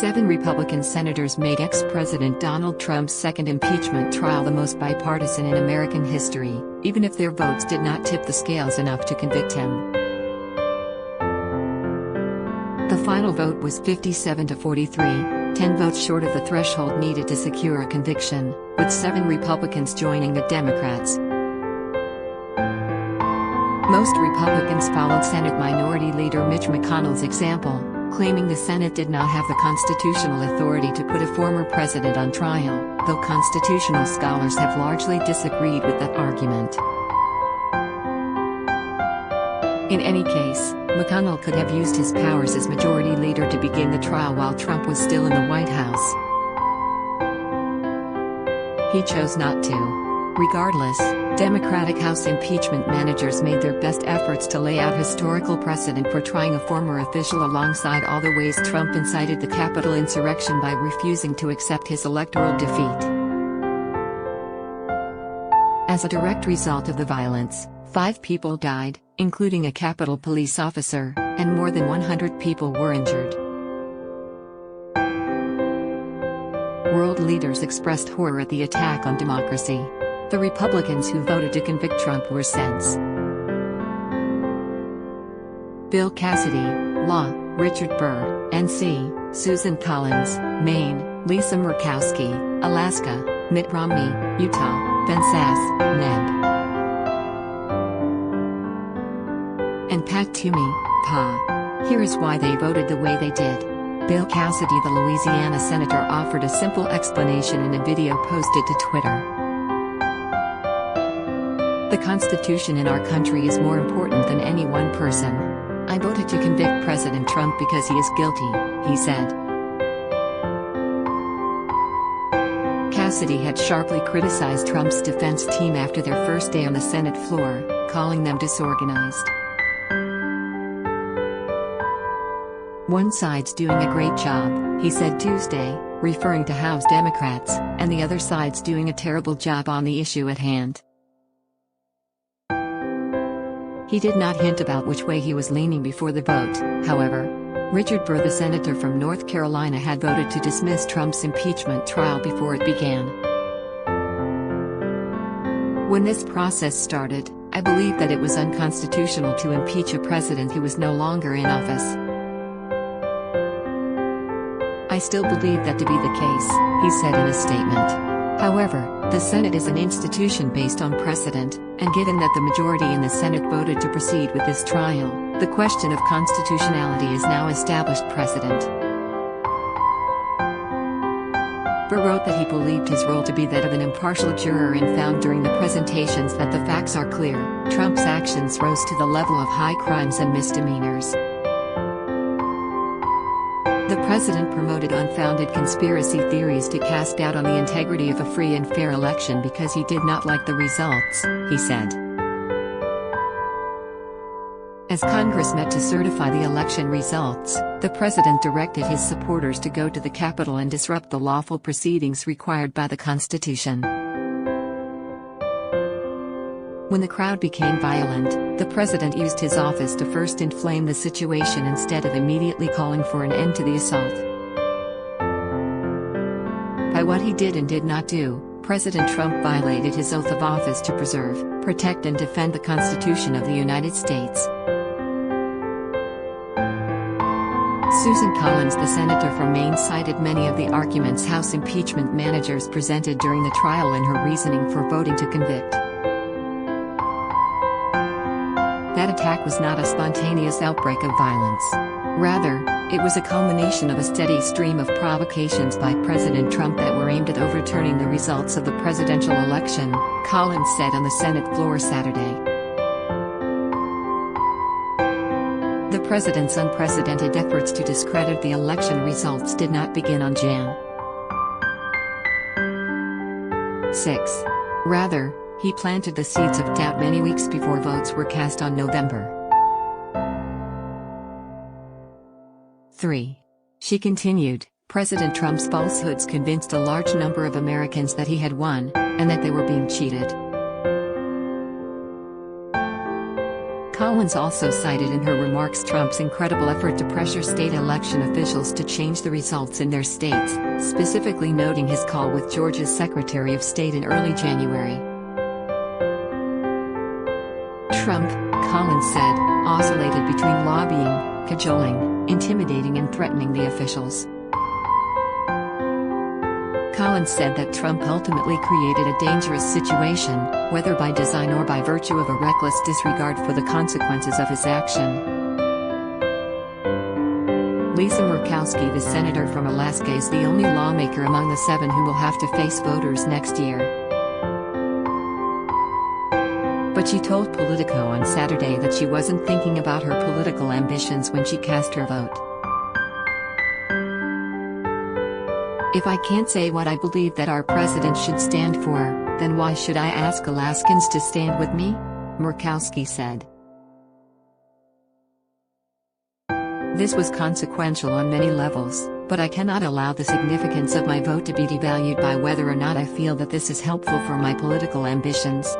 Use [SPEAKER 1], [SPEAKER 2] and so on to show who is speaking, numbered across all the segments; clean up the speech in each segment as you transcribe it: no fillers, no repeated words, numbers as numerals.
[SPEAKER 1] 7 Republican senators made ex-President Donald Trump's second impeachment trial the most bipartisan in American history, even if their votes did not tip the scales enough to convict him. The final vote was 57 to 43, 10 votes short of the threshold needed to secure a conviction, with 7 Republicans joining the Democrats. Most Republicans followed Senate Minority Leader Mitch McConnell's example, claiming the Senate did not have the constitutional authority to put a former president on trial, though constitutional scholars have largely disagreed with that argument. In any case, McConnell could have used his powers as majority leader to begin the trial while Trump was still in the White House. He chose not to. Regardless, Democratic House impeachment managers made their best efforts to lay out historical precedent for trying a former official alongside all the ways Trump incited the Capitol insurrection by refusing to accept his electoral defeat. As a direct result of the violence, 5 people died, including a Capitol police officer, and more than 100 people were injured. World leaders expressed horror at the attack on democracy. The Republicans who voted to convict Trump were Sens. Bill Cassidy, Law, Richard Burr, NC, Susan Collins, Maine, Lisa Murkowski, Alaska, Mitt Romney, Utah, Ben Sasse, Neb. And Pat Toomey, Pa. Here is why they voted the way they did. Bill Cassidy, the Louisiana senator, offered a simple explanation in a video posted to Twitter. The Constitution in our country is more important than any one person. I voted to convict President Trump because he is guilty, he said. Cassidy had sharply criticized Trump's defense team after their first day on the Senate floor, calling them disorganized. One side's doing a great job, he said Tuesday, referring to House Democrats, and the other side's doing a terrible job on the issue at hand. He did not hint about which way he was leaning before the vote, however. Richard Burr, the senator from North Carolina, had voted to dismiss Trump's impeachment trial before it began. When this process started, I believed that it was unconstitutional to impeach a president who was no longer in office. I still believe that to be the case, he said in a statement. However, the Senate is an institution based on precedent, and given that the majority in the Senate voted to proceed with this trial, the question of constitutionality is now established precedent. Burr wrote that he believed his role to be that of an impartial juror and found during the presentations that the facts are clear. Trump's actions rose to the level of high crimes and misdemeanors. The president promoted unfounded conspiracy theories to cast doubt on the integrity of a free and fair election because he did not like the results, he said. As Congress met to certify the election results, the president directed his supporters to go to the Capitol and disrupt the lawful proceedings required by the Constitution. When the crowd became violent, the president used his office to first inflame the situation instead of immediately calling for an end to the assault. By what he did and did not do, President Trump violated his oath of office to preserve, protect and defend the Constitution of the United States. Susan Collins, the senator from Maine, cited many of the arguments House impeachment managers presented during the trial in her reasoning for voting to convict. That attack was not a spontaneous outbreak of violence. Rather, it was a culmination of a steady stream of provocations by President Trump that were aimed at overturning the results of the presidential election, Collins said on the Senate floor Saturday. The president's unprecedented efforts to discredit the election results did not begin on Jan. 6. Rather, he planted the seeds of doubt many weeks before votes were cast on November 3. She continued, President Trump's falsehoods convinced a large number of Americans that he had won, and that they were being cheated. Collins also cited in her remarks Trump's incredible effort to pressure state election officials to change the results in their states, specifically noting his call with Georgia's Secretary of State in early January. Trump, Collins said, oscillated between lobbying, cajoling, intimidating and threatening the officials. Collins said that Trump ultimately created a dangerous situation, whether by design or by virtue of a reckless disregard for the consequences of his action. Lisa Murkowski, the senator from Alaska, is the only lawmaker among the 7 who will have to face voters next year. But she told Politico on Saturday that she wasn't thinking about her political ambitions when she cast her vote. "If I can't say what I believe that our president should stand for, then why should I ask Alaskans to stand with me?" Murkowski said. "This was consequential on many levels, but I cannot allow the significance of my vote to be devalued by whether or not I feel that this is helpful for my political ambitions."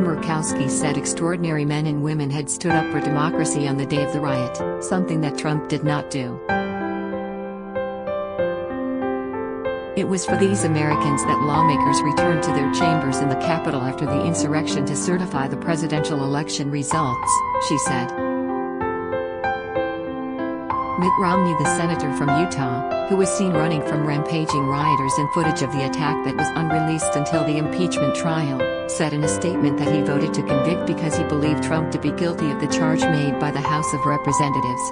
[SPEAKER 1] Murkowski said extraordinary men and women had stood up for democracy on the day of the riot, something that Trump did not do. "It was for these Americans that lawmakers returned to their chambers in the Capitol after the insurrection to certify the presidential election results," she said. Mitt Romney, the senator from Utah, who was seen running from rampaging rioters in footage of the attack that was unreleased until the impeachment trial, said in a statement that he voted to convict because he believed Trump to be guilty of the charge made by the House of Representatives.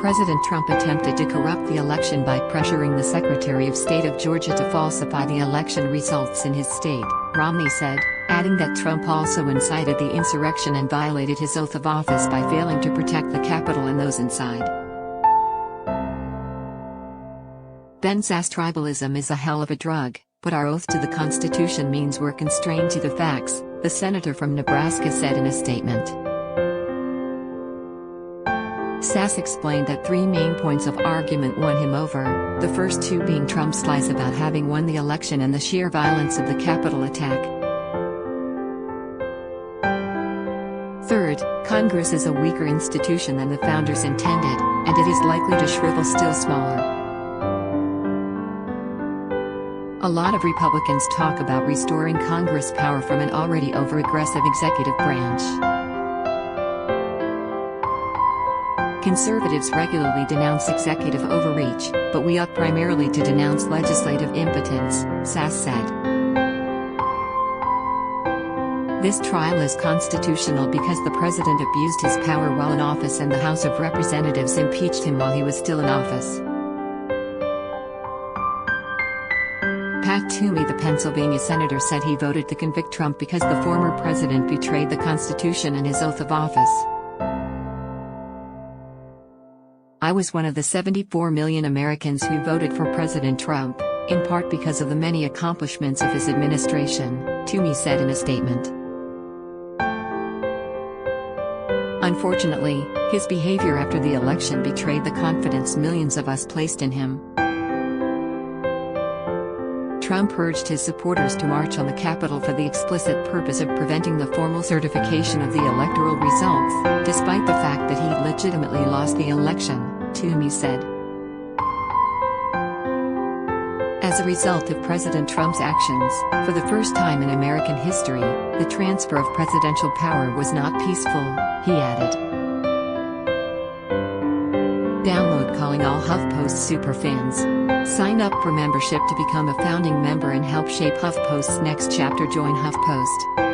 [SPEAKER 1] President Trump attempted to corrupt the election by pressuring the Secretary of State of Georgia to falsify the election results in his state, Romney said, adding that Trump also incited the insurrection and violated his oath of office by failing to protect the Capitol and those inside. Ben says tribalism is a hell of a drug, but our oath to the Constitution means we're constrained to the facts, the senator from Nebraska said in a statement. Sass explained that 3 main points of argument won him over, the first 2 being Trump's lies about having won the election and the sheer violence of the Capitol attack. Third, Congress is a weaker institution than the founders intended, and it is likely to shrivel still smaller. A lot of Republicans talk about restoring Congress power from an already over-aggressive executive branch. Conservatives regularly denounce executive overreach, but we ought primarily to denounce legislative impotence, Sass said. This trial is constitutional because the president abused his power while in office and the House of Representatives impeached him while he was still in office. Pat Toomey, the Pennsylvania senator, said he voted to convict Trump because the former president betrayed the Constitution and his oath of office. "I was one of the 74 million Americans who voted for President Trump, in part because of the many accomplishments of his administration," Toomey said in a statement. Unfortunately, his behavior after the election betrayed the confidence millions of us placed in him. Trump urged his supporters to march on the Capitol for the explicit purpose of preventing the formal certification of the electoral results, despite the fact that he legitimately lost the election, Toomey said. As a result of President Trump's actions, for the first time in American history, the transfer of presidential power was not peaceful, he added. Download calling all HuffPost superfans. Sign up for membership to become a founding member and help shape HuffPost's next chapter. Join HuffPost.